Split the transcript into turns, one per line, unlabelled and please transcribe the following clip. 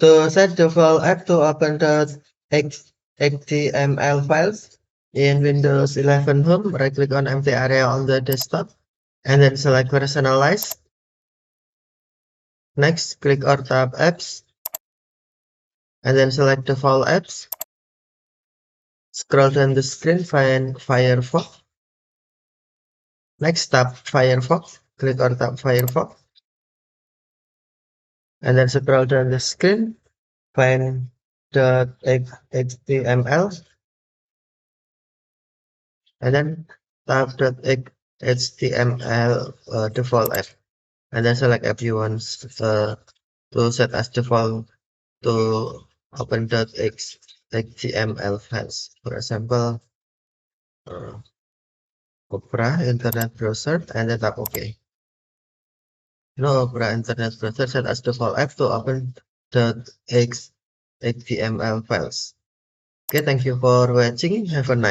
To set the default app to open the HTML files in Windows 11 Home, right-click on empty area on the desktop, and then select Personalize. Next, click or tap Apps, and then select Default Apps. Scroll down the screen, find Firefox. Next, tap Firefox. Click or tap Firefox, and then scroll down the screen, find the HTML, and then tap the HTML default app, and then select app you want to set as default to open .html files. For example, Opera Internet Browser, and then tap OK. Opera Internet Browser set as default app to open .html files. Okay, thank you for watching. Have a nice